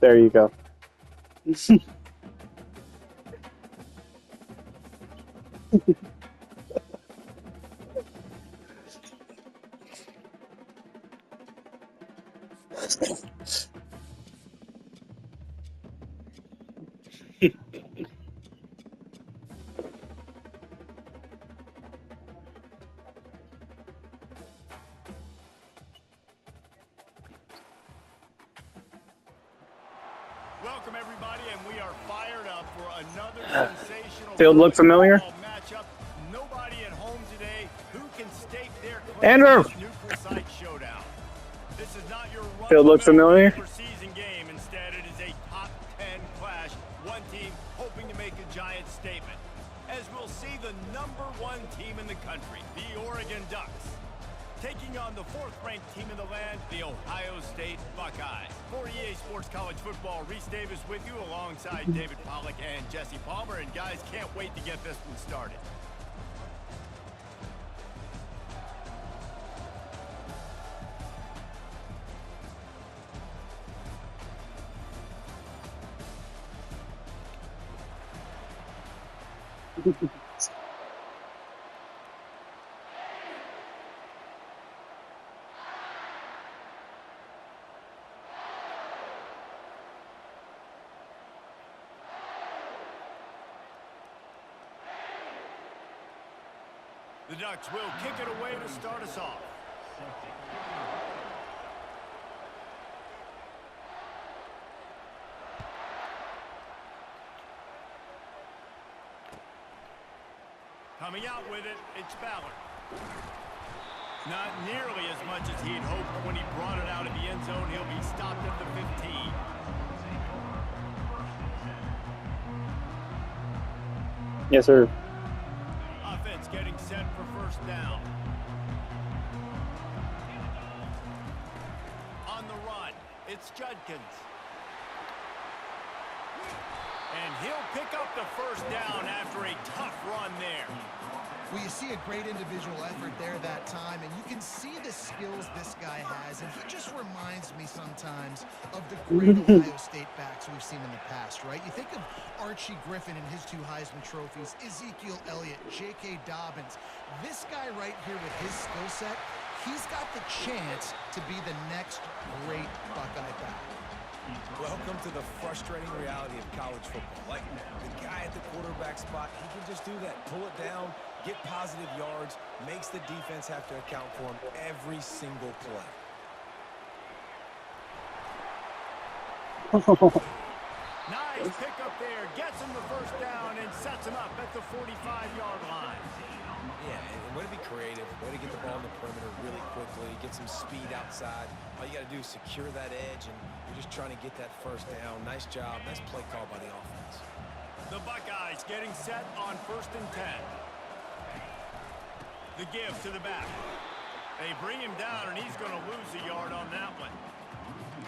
There you go. Welcome everybody, and we are fired up for another sensational Field look familiar? matchup. Nobody at home today who can stake their Andrew! neutral site showdown. This is not your Field look familiar? season game. Instead, it is a top 10 clash. One team hoping to make a giant statement. As we'll see the #1 team in the country, the Oregon Ducks, taking on the 4th-ranked team in the land, the Ohio State Buckeyes. For EA Sports College Football, Reese Davis with you alongside David Pollack and Jesse Palmer. And guys, can't wait to get this one started. The Ducks will kick it away to start us off. Coming out with it, it's Ballard. Not nearly as much as he'd hoped when he brought it out of the end zone. He'll be stopped at the 15. Yes, sir. Offense getting set for first down. On the run, it's Judkins. And he'll pick up the first down after a tough run there. Well, you see a great individual effort there that time, and you can see the skills this guy has, and he just reminds me sometimes of the great Ohio State backs we've seen in the past, right? You think of Archie Griffin and his 2 Heisman trophies, Ezekiel Elliott, J.K. Dobbins. This guy right here with his skill set, he's got the chance to be the next great Buckeye back. Welcome to the frustrating reality of college football. Like, the guy at the quarterback spot, he can just do that. Pull it down, get positive yards, makes the defense have to account for him every single play. Nice pickup there. Gets him the first down and sets him up at the 45-yard line. Yeah, and way to be creative, way to get the ball in the perimeter really quickly, get some speed outside. All you got to do is secure that edge, and you're just trying to get that first down. Nice job, nice play call by the offense. The Buckeyes getting set on 1st and 10. The give to the back. They bring him down, and he's going to lose a yard on that one.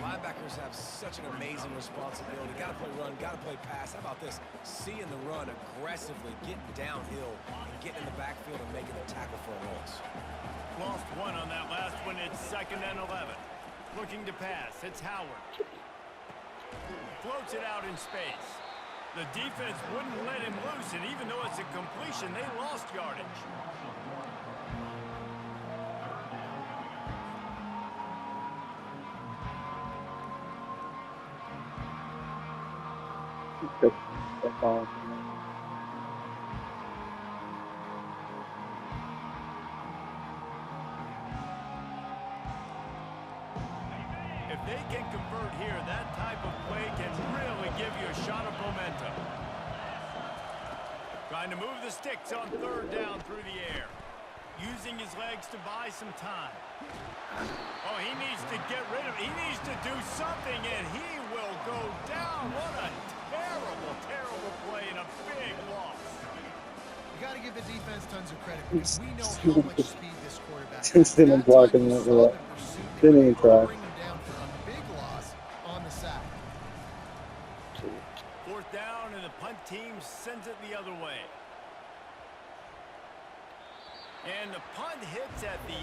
Linebackers have such an amazing responsibility. Got to play run, got to play pass. How about this? Seeing the run aggressively, getting downhill, and getting in the backfield and making a tackle for a loss. Lost one on that last one. It's 2nd and 11. Looking to pass. It's Howard. Floats it out in space. The defense wouldn't let him loose, and even though it's a completion, they lost yardage. If they can convert here, that type of play can really give you a shot of momentum. Trying to move the sticks on 3rd down through the air. Using his legs to buy some time. Oh, he needs to get rid of it. He needs to do something, and he will go down. What a terrible, terrible play and a big loss. You got to give the defense tons of credit because we know how much speed this quarterback has. Just didn't block him that well. Didn't even try. Bring him down for a big loss on the sack. 4th down, and the punt team sends it the other way. And the punt hits at the 8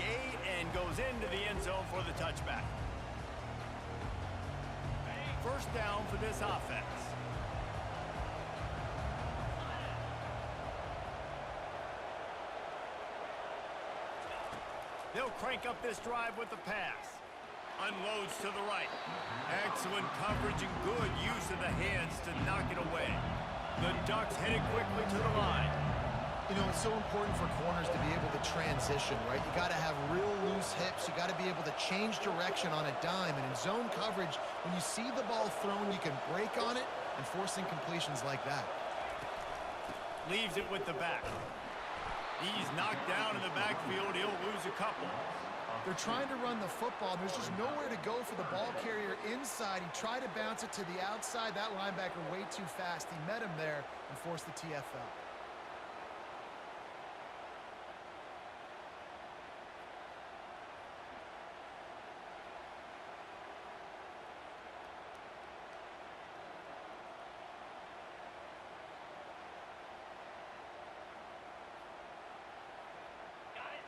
and goes into the end zone for the touchback. first down for this offense. They'll crank up this drive with the pass. Unloads to the right. Excellent coverage and good use of the hands to knock it away. The Ducks headed quickly to the line. You know, it's so important for corners to be able to transition, right? You got to have real loose hips. You got to be able to change direction on a dime. And in zone coverage, when you see the ball thrown, you can break on it and force incompletions like that. Leaves it with the back. He's knocked down in the backfield. He'll lose a couple. They're trying to run the football. There's just nowhere to go for the ball carrier inside. He tried to bounce it to the outside. That linebacker way too fast. He met him there and forced the TFL.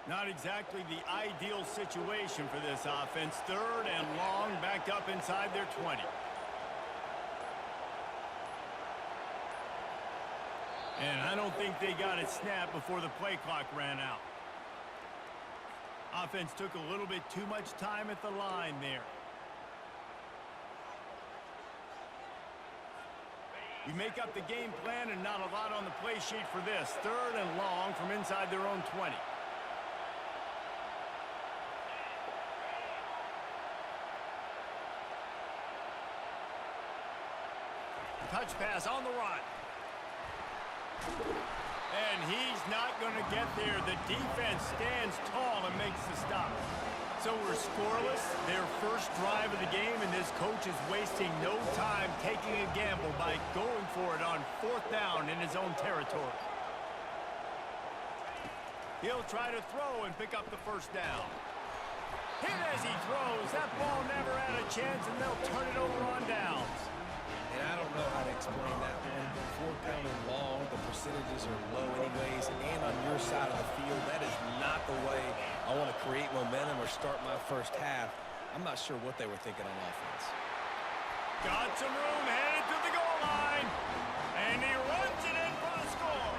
Not exactly the ideal situation for this offense. Third and long, backed up inside their 20. And I don't think they got it snapped before the play clock ran out. Offense took a little bit too much time at the line there. You make up the game plan and not a lot on the play sheet for this. Third and long from inside their own 20. Touch pass on the run. And he's not going to get there. The defense stands tall and makes the stop. So we're scoreless. Their first drive of the game, and this coach is wasting no time taking a gamble by going for it on fourth down in his own territory. He'll try to throw and pick up the first down. Hit as he throws. That ball never had a chance, and they'll turn it over on downs. And I don't know how to explain that one. Before coming long, the percentages are low anyways. And on your side of the field, that is not the way I want to create momentum or start my first half. I'm not sure what they were thinking on offense. Got some room, headed to the goal line. And he runs it in for the score.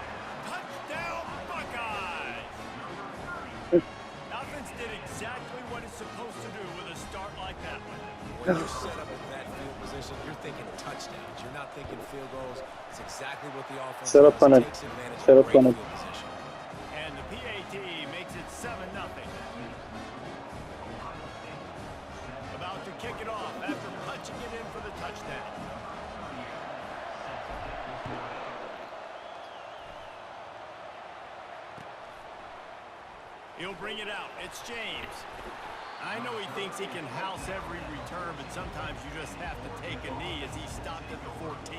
Touchdown, Buckeyes. Offense did exactly what it's supposed to do with a start like that one. When you're set up in that field position, you're thinking touchdowns. You're not thinking field goals. It's exactly what the offense Set up does. on it. Takes advantage Set of up great on it. field position. And the PAT makes it 7-0. About to kick it off after punching it in for the touchdown. He'll bring it out. It's James. I know he thinks he can house every return, but sometimes you just have to take a knee as he stopped at the 14.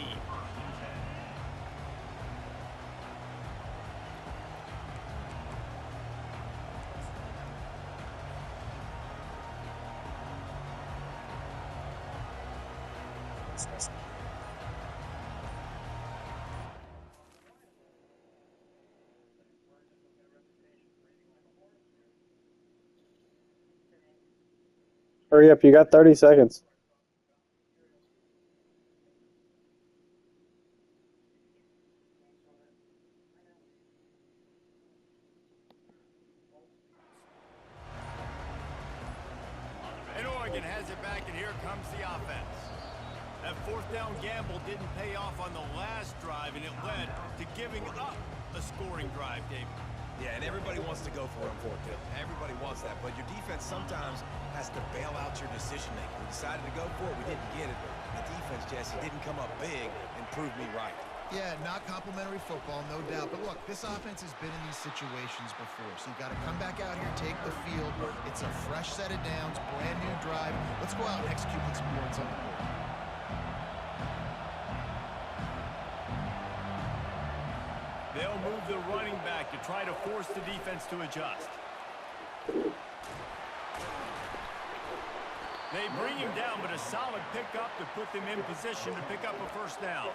Hurry up, you got 30 seconds. And Oregon has it back, and here comes the offense. That fourth down gamble didn't pay off on the last drive, and it led to giving up a scoring drive, David. Yeah, and everybody wants to go for it on fourth down. Everybody wants that, but your defense sometimes has to bail out your decision-making. We decided to go for it. We didn't get it. The defense, Jesse, didn't come up big and prove me right. Yeah, not complimentary football, no doubt. But look, this offense has been in these situations before. So you got to come back out here, take the field. It's a fresh set of downs, brand new drive. Let's go out and execute with some points on the board. They'll move the running back to try to force the defense to adjust. They bring him down, but a solid pickup to put them in position to pick up a first down.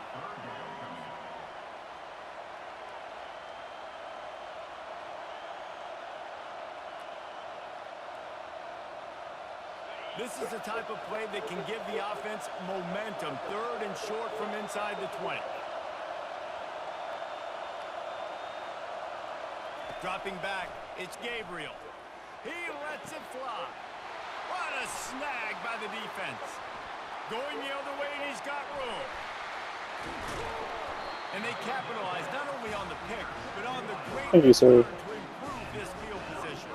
This is the type of play that can give the offense momentum. 3rd and short from inside the 20. Dropping back, it's Gabriel. He lets it fly. What a snag by the defense. Going the other way, and he's got room. And they capitalize not only on the pick, but on the great Thank you, sir. return to improve this field position.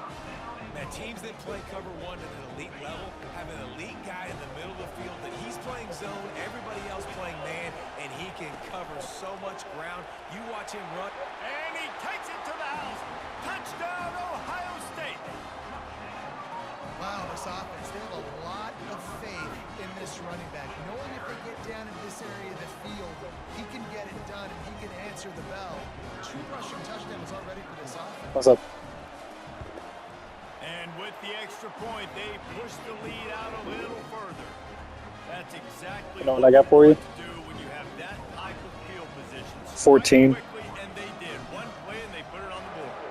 Now, teams that play cover 1 at an elite level have an elite guy in the middle of the field that he's playing zone, everybody else playing man, and he can cover so much ground. You watch him run. And he takes it to the house. Touchdown, Ohio State. Wow, this offense, they have a lot of faith in this running back. Knowing if they get down in this area of the field, he can get it done and he can answer the bell. 2 rushing touchdowns already for this offense. What's up? And with the extra point, they push the lead out a little further. That's exactly You know what I got for you? to do when you have that type of field position. 14. Quickly, and they did. One play, and they put it on the board.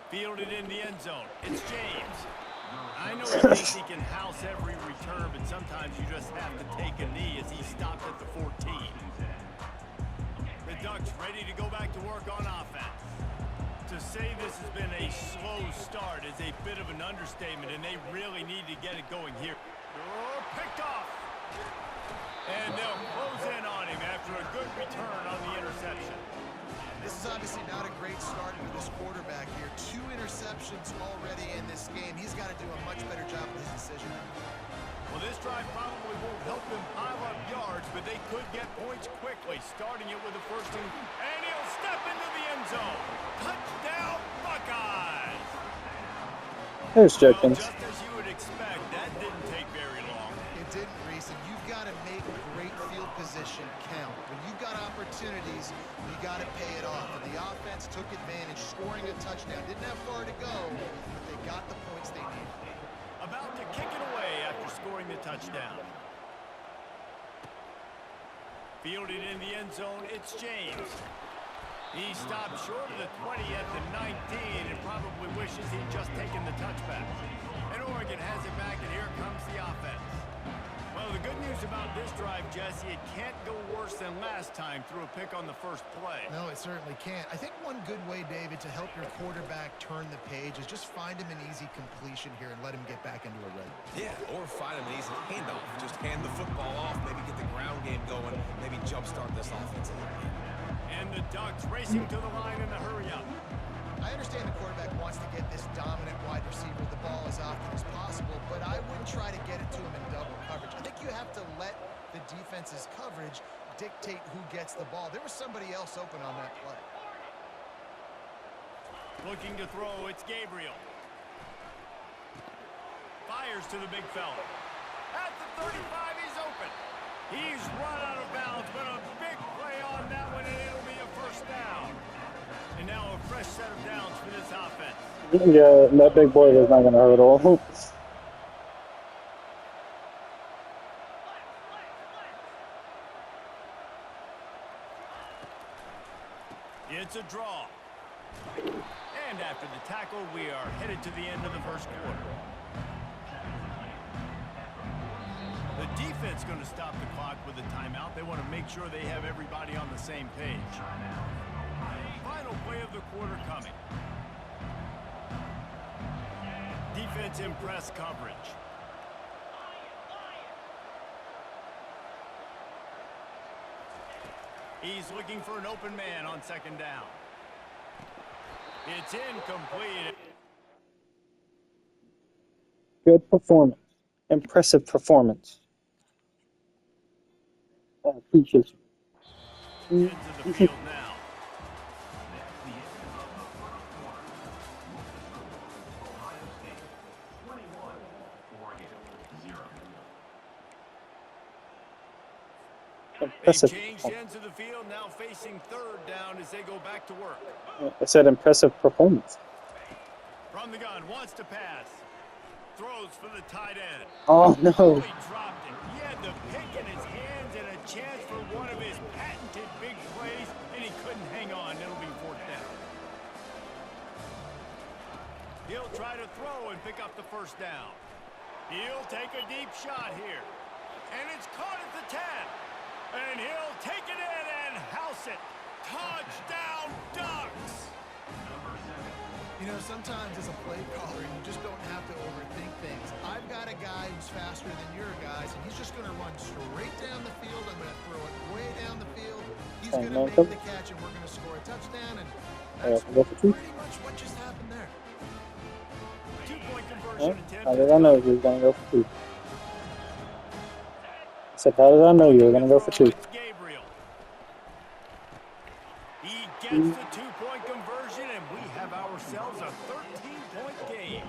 Fielded in the end zone. It's James. I know he thinks he can house every return, but sometimes you just have to take a knee as he stopped at the 14. The Ducks ready to go back to work on offense. To say this has been a slow start is a bit of an understatement, and they really need to get it going here. Oh, picked off. And they'll close in on him after a good return on the interception. This is obviously not a great start for this quarterback here. 2 interceptions already in this game. He's got to do a much better job with his decision. Well, this drive probably won't help them pile up yards, but they could get points quickly, starting it with a 1st and he'll step into the end zone. Touchdown, Buckeyes! There's Well, Jenkins. just as you would expect, that didn't take very long. It didn't, Reese, and you've got to make great field position count. When you've got opportunities, you got to pay it off. And the offense took advantage, scoring a touchdown. Didn't have far to go, but they got the points they needed. About to kick it away after scoring the touchdown. Fielded in the end zone, it's James. He stopped short of the 20 at the 19 and probably wishes he'd just taken the touchback. And Oregon has it back, and here comes the offense. Well, the good news about this drive, Jesse, it can't go worse than last time through a pick on the first play. No, it certainly can't. I think one good way, David, to help your quarterback turn the page is just find him an easy completion here and let him get back into a rhythm. Yeah, or find him an easy handoff. Just hand the football off, maybe get the ground game going, maybe jumpstart this offense a little bit. And the Ducks racing to the line in the hurry-up. I understand the quarterback wants to get this dominant wide receiver the ball as often as possible, but I wouldn't try to get it to him in double coverage. I think you have to let the defense's coverage dictate who gets the ball. There was somebody else open on that play. Looking to throw, it's Gabriel. Fires to the big fella. At the 35, he's open. He's run out of bounds, but a big play on that one, and it'll be a 1st down. And now a fresh set of downs for this offense. Yeah, that big boy was not going to hurt all. It's a draw. And after the tackle, we are headed to the end of the first quarter. The defense going to stop the clock with a timeout. They want to make sure they have everybody on the same page. Final play of the quarter coming. Defense in press coverage. He's looking for an open man on 2nd down. It's incomplete. Good performance. Impressive performance. I appreciate you. Into the field now. They Impressive. changed ends of the field, now facing 3rd down as they go back to work. I said impressive performance. From the gun, wants to pass. Throws for the tight end. Oh, no. He dropped it. He had the pick in his hands and a chance for one of his patented big plays, and he couldn't hang on. It'll be 4th down. He'll try to throw and pick up the first down. He'll take a deep shot here. And it's caught at the 10. And he'll take it in and house it. Touchdown, Ducks! You know, sometimes as a play caller, you just don't have to overthink things. I've got a guy who's faster than your guys, and he's just going to run straight down the field. I'm going to throw it way down the field. He's going to make the catch, and we're going to score a touchdown. And that's pretty much what just happened there. 2-point conversion attempt. How did I know you were going to go for 2? I said, how did I know you were going to go for 2? Gabriel. He gets the 2-point conversion, and we have ourselves a 13-point game.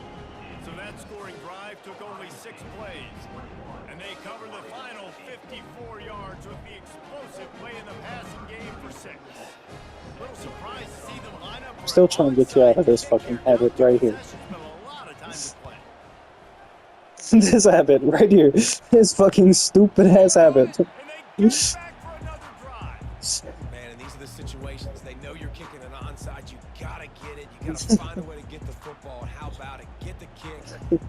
So that scoring drive took only 6 plays. And they cover the final 54 yards with the explosive play in the passing game for 6. A little surprised to see them line up. Still trying to get you out of this fucking habit right here. This habit right here. This fucking stupid ass habit. And they get back for another drive. Man, and these are the situations. They know you're kicking an onside. You gotta get it. You gotta find a way to get the football. And how about it? Get the kick.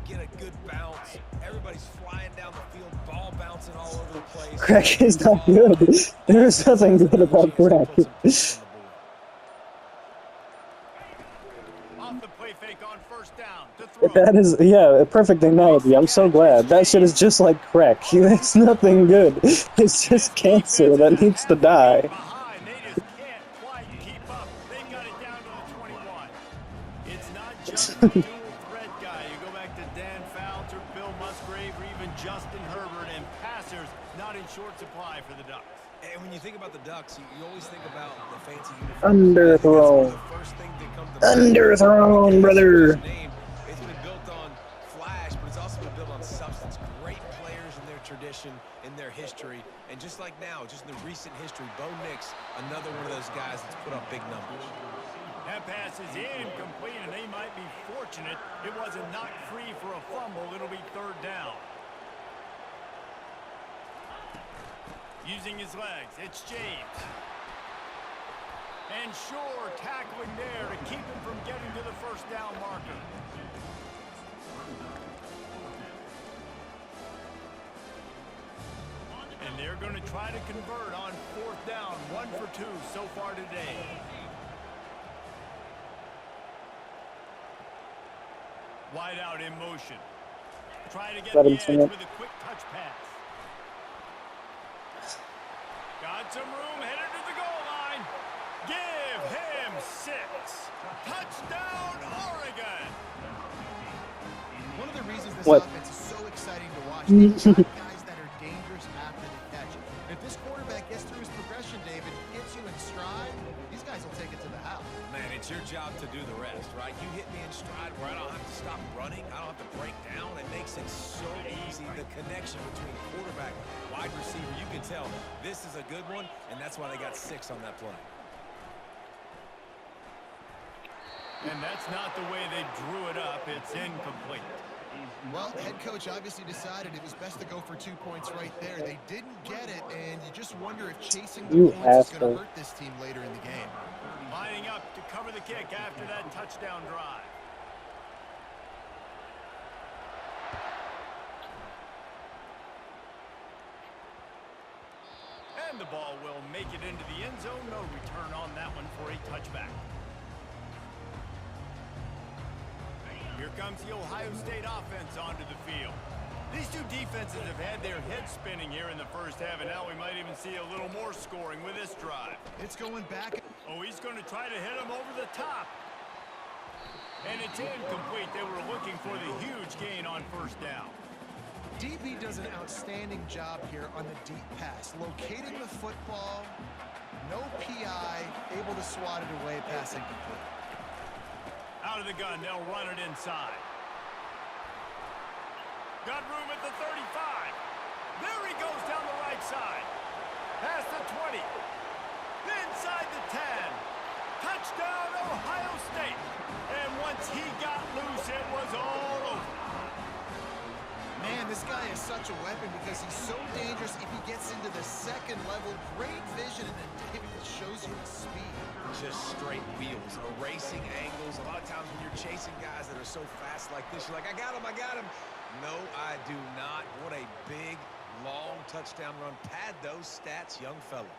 Get a good bounce. Everybody's flying down the field. Ball bouncing all over the place. Crack is not good. There's nothing good about crack. Off the play fake on first down to throw. That is, yeah, a perfect analogy. I'm so glad. That shit is just like crack. It's nothing good. It's just cancer that needs to die. Behind, they just can't quite keep up. They've got it down to the 21. It's not just a dual threat guy. You go back to Dan Fouts or Bill Musgrave or even Justin Herbert, and passers not in short supply for the Ducks. And when you think about the Ducks, you always think about the fancy uniforms. Underthrown. That's the first thing that comes to mind. Underthrown, brother. It's been built on flash, but it's also been built on substance. Great players in their tradition, in their history. And just like now, just in the recent history, Bo Nix, another one of those guys that's put up big numbers. That pass is incomplete, and they might be fortunate it wasn't knocked free for a fumble. It'll be third down. Using his legs, it's James. And Shore tackling there to keep him from getting to the first down marker. And they're going to try to convert on fourth down. 1 for 2 so far today. Wide out in motion. Try to get the edge with a quick touch pass. Got some room, headed to the goal line. Give him 6. Touchdown, Oregon. One of the reasons this offense is so exciting to watch, they've got guys that are dangerous after the catch. If this quarterback gets through his progression, David, hits you in stride, these guys will take it to the house. Man, it's your job to do the rest, right? You hit me in stride where I don't have to stop running. I don't have to break down. It makes it so easy. The connection between quarterback, wide receiver, you can tell this is a good one, and that's why they got 6 on that play. And that's not the way they drew it up. It's incomplete. Well, head coach obviously decided it was best to go for 2 points right there. They didn't get it, and you just wonder if chasing the points is going to hurt this team later in the game. Lining up to cover the kick after that touchdown drive. And the ball will make it into the end zone. No return on that one for a touchback. Here comes the Ohio State offense onto the field. These two defenses have had their heads spinning here in the first half, and now we might even see a little more scoring with this drive. It's going back. Oh, he's going to try to hit him over the top. And it's incomplete. They were looking for the huge gain on first down. DB does an outstanding job here on the deep pass. Locating the football, no PI, able to swat it away, pass incomplete. Out of the gun, they'll run it inside. Got room at the 35. There he goes down the right side. Past the 20. Inside the 10. Touchdown, Ohio State. And once he got loose, it was all over. Man, this guy is such such a weapon because he's so dangerous if he gets into the second level. Great vision, and then David shows you his speed. Just straight wheels, erasing angles. A lot of times when you're chasing guys that are so fast like this, you're like, I got him, I got him. No, I do not. What a big, long touchdown run. Pad those stats, young fella.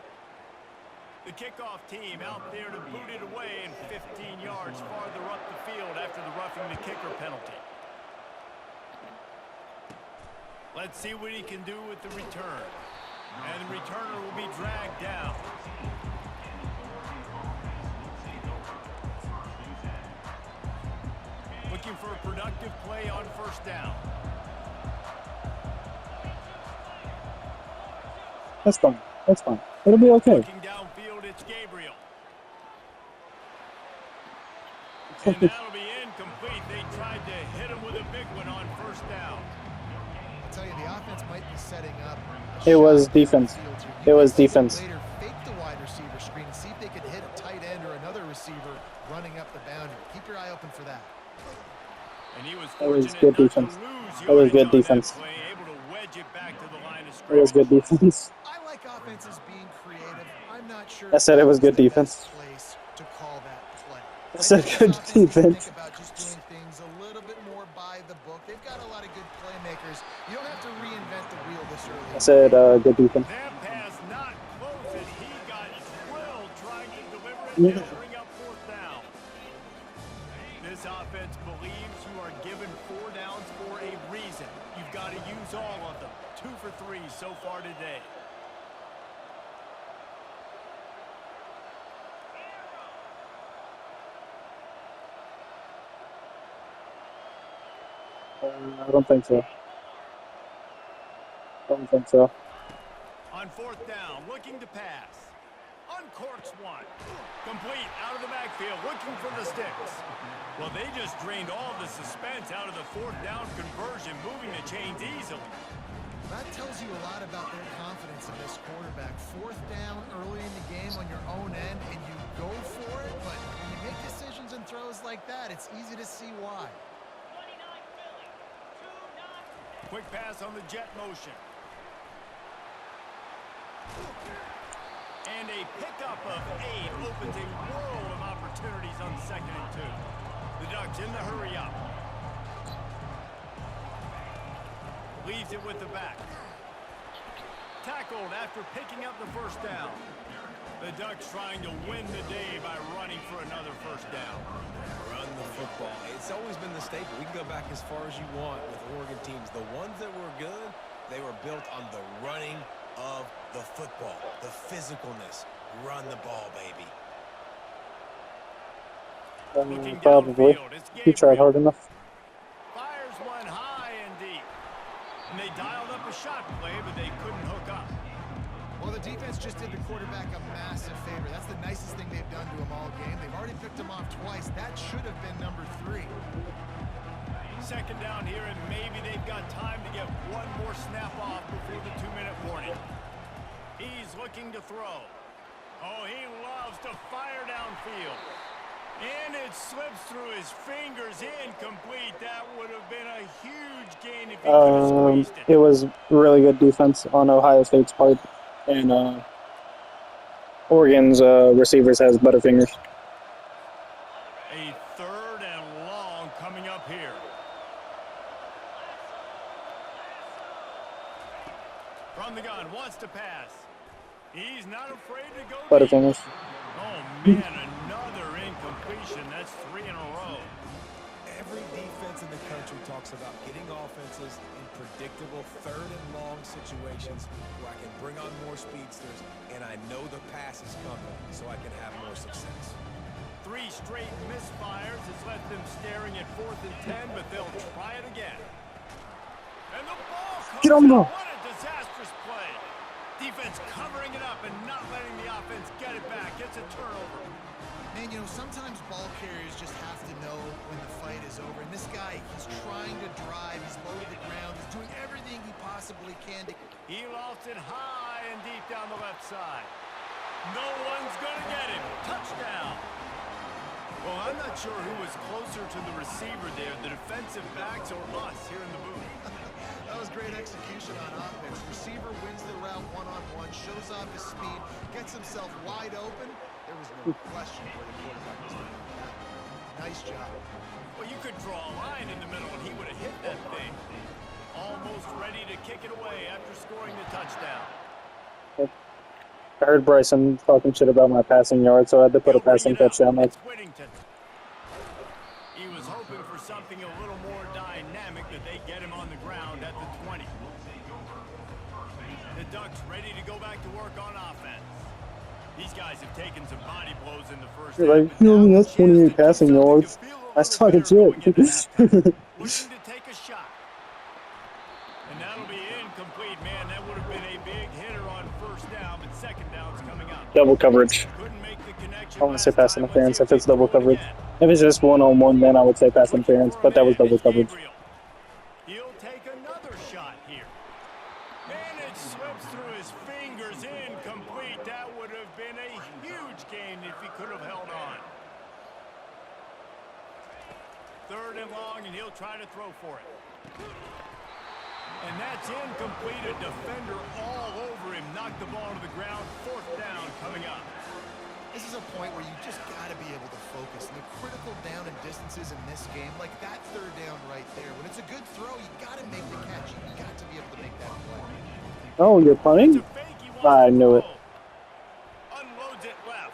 The kickoff team out there to boot it away and 15 yards farther up the field after the roughing the kicker penalty. Let's see what he can do with the return. And the returner will be dragged down. Looking for a productive play on first down. That's fine. That's fine. It'll be okay. Looking downfield, it's Gabriel. And that'll be incomplete. They tried to hit him with a big one on first down. I'll tell you, the offense might be setting up. It was defense. It was defense. Later, fake the wide receiver screen and see if they can hit a tight end or another receiver running up the boundary. Keep your eye open for that. And he was That was fortunate good not to defense. lose That was yardage good on that defense. play, able to wedge it back to the line of It scrimmage. was good defense. I like offenses being creative. I'm not sure. I said it was good the best defense. place to call that play. I said think good this offense needs to defense. Think about just doing things a little bit more by the book. They've got a lot of good playmakers. You don't have to reinvent the wheel this early. I said good defense. That pass not close, and he got drilled trying to deliver it and bring up fourth down. This offense believes you are given 4 downs for a reason. You've got to use all of them. 2 for 3 so far today. I don't think so. Don't think so. On fourth down, looking to pass. Uncorks one. Complete out of the backfield, looking for the sticks. Well, they just drained all the suspense out of the fourth down conversion, moving the chains easily. That tells you a lot about their confidence in this quarterback. Fourth down early in the game on your own end, and you go for it, but when you make decisions and throws like that, it's easy to see why. Quick pass on the jet motion. And a pickup of 8 opens a world of opportunities on 2nd and 2. The Ducks in the hurry up. Leaves it with the back. Tackled after picking up the first down. The Ducks trying to win the day by running for another first down. Run the football. It's always been the staple. We can go back as far as you want with Oregon teams. The ones that were good, they were built on the running of the football, the physicalness. Run the ball, baby. Probably. downfield, it's He tried hard Gabriel. enough. Fires one high and deep. And they dialed up a shot play, but they couldn't hook up. Well, the defense just did the quarterback a massive favor. That's the nicest thing they've done to him all game. They've already picked him off twice. That should have been number 3. Second down here, and maybe they've got time to get one more snap off before the 2-minute warning. He's looking to throw. Oh, he loves to fire downfield. And it slips through his fingers, incomplete. That would have been a huge gain if he could have squeezed it. It was really good defense on Ohio State's part, and Oregon's receivers has better fingers. A 3rd and long coming up here. From the gun, wants to pass. He's not afraid to go Better deep. fingers. Oh, man, another incompletion. That's 3 in a row. Every defense in the country talks about getting offenses in predictable 3rd and long situations where I can bring on more speedsters and I know the pass is coming so I can have more success. 3 straight misfires has left them staring at 4th and 10, but they'll try it again. And the ball comes Get on the ball. out. What a disastrous play. Defense covering it up and not letting the offense get it back. It's a turnover. Man, you know, sometimes ball carriers just have to know when the fight is over. And this guy, he's trying to drive. He's low to the ground. He's doing everything he possibly can to... He lost it high and deep down the left side. No one's going to get him. Touchdown. Well, I'm not sure who was closer to the receiver there, the defensive backs or us here in the booth. That was great execution on offense. Receiver wins the route one-on-one, shows off his speed, gets himself wide open. There was no question where the quarterback was going. Nice job. Well, you could draw a line in the middle, and he would have hit that thing. Almost ready to kick it away after scoring the touchdown. I heard Bryson talking shit about my passing yard, so I had to put a He'll bring passing it up. touchdown up. It's Whittington. He was hoping for something a little more dynamic, that they get him on the ground at the 20. The Ducks ready to go back to work on offense. These guys have taken some body blows in the first You're like, half, he but only now has a chance to 28 do passing something to yards. feel a I was little talking better going into halftime. shit. Looking to take a shot. And that'll be incomplete, man. That would have been a big hitter on first down, but second down's coming up. Double coverage. Couldn't make the connection. I want to say last pass time. interference Let's if it's see double throw it coverage. again. If it's just one-on-one, then I would say pass Looking interference, for a but that was man. double It's coverage. Gabriel. He'll take another shot here. And it slips through his fingers, incomplete. That would have been a huge gain if he could have held on. Third and long, and he'll try to throw for it. And that's incomplete. A defender all over him. Knocked the ball to the ground. Fourth down coming up. This is a point where you just got to be able to focus. And the critical down and distances in this game, like that third down right there. When it's a good throw, you got to make the catch. You got to be able to make that play. Oh, you're It's punting? a fake. He wants I to knew it. throw. Unloads it left.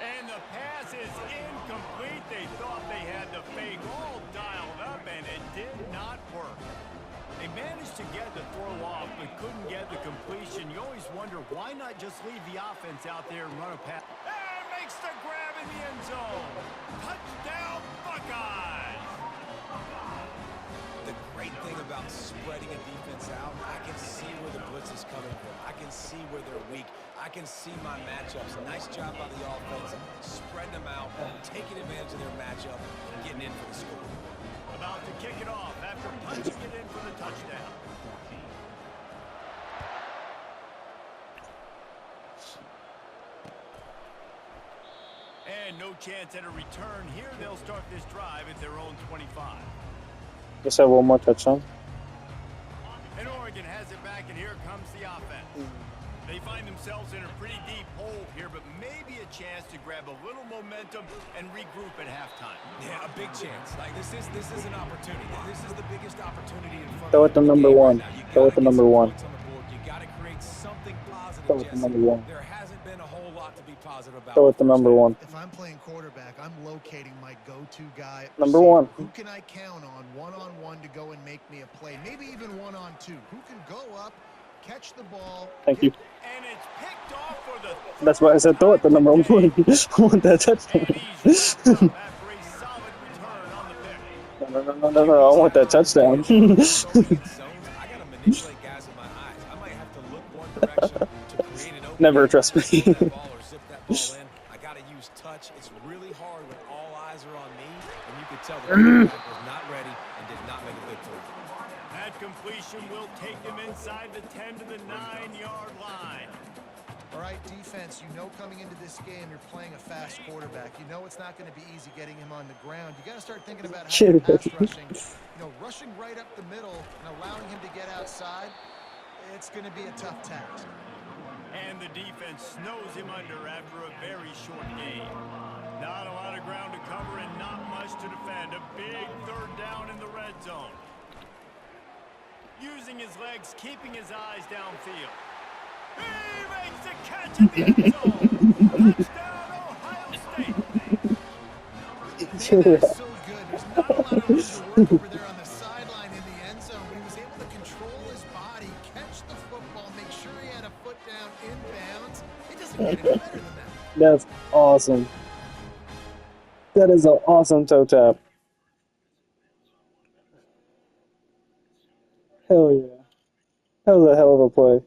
And the pass is incomplete. They thought they had the fake all dialed up, and it did not work. They managed to get the throw off, but couldn't get the completion. You always wonder, why not just leave the offense out there and run a pass? And makes the grab in the end zone. Touchdown, Buckeyes! The great thing about spreading a defense out, I can see where the blitz is coming from. I can see where they're weak. I can see my matchups. Nice job by the offense, spreading them out, taking advantage of their matchup, and getting in for the score. About to kick it off after punching it in for the touchdown. And no chance at a return here. They'll start this drive at their own 25. Just have one more touchdown. And Oregon has it back, and here comes the offense. They find themselves in a pretty deep hole here, but maybe a chance to grab a little momentum and regroup at halftime. Yeah, a big chance. Like this is an opportunity. This is the biggest opportunity in front Throw of it to the number game one. right now. You Throw it gotta to get number some one. points on the board. You got to create something positive, Throw it to Jesse. number one. There hasn't been a whole lot to be positive about. Throw it to the first number half. one. If I'm playing quarterback, I'm locating my go-to guy. at Number receiver. one. Who can I count on one-on-one to go and make me a play? Maybe even one-on-two. Who can go up, catch the ball? Thank you. And it's picked off for the That's why I said throw it to number one. I want that touchdown. And he's wrapped up after a solid return on the pick. No, I want that touchdown. I got to manipulate guys in my eyes. I might have to look one direction to create an opening. Never trust me. Throw that ball or zip that ball in. I got to use touch. It's really hard when all eyes are on me, and you could tell the quarterback was not ready and did not make a big throw. That completion will take them inside the 10 to the 9-yard line. All right, defense, you know coming into this game you're playing a fast quarterback. You know it's not going to be easy getting him on the ground. You got to start thinking about how you're pass rushing. Rushing right up the middle and allowing him to get outside, it's going to be a tough task. And the defense snows him under after a very short game. Not a lot of ground to cover and not much to defend. A big third down in the red zone. Using his legs, keeping his eyes downfield. He makes the catch at the end zone. Touchdown, Ohio State. Man, that is so good. There's not a lot of room to work over there on the sideline in the end zone, but he was able to control his body, catch the football, make sure he had a foot down inbounds. It doesn't get any better than that. That's awesome. That is an awesome toe tap. Hell yeah. That was a hell of a play.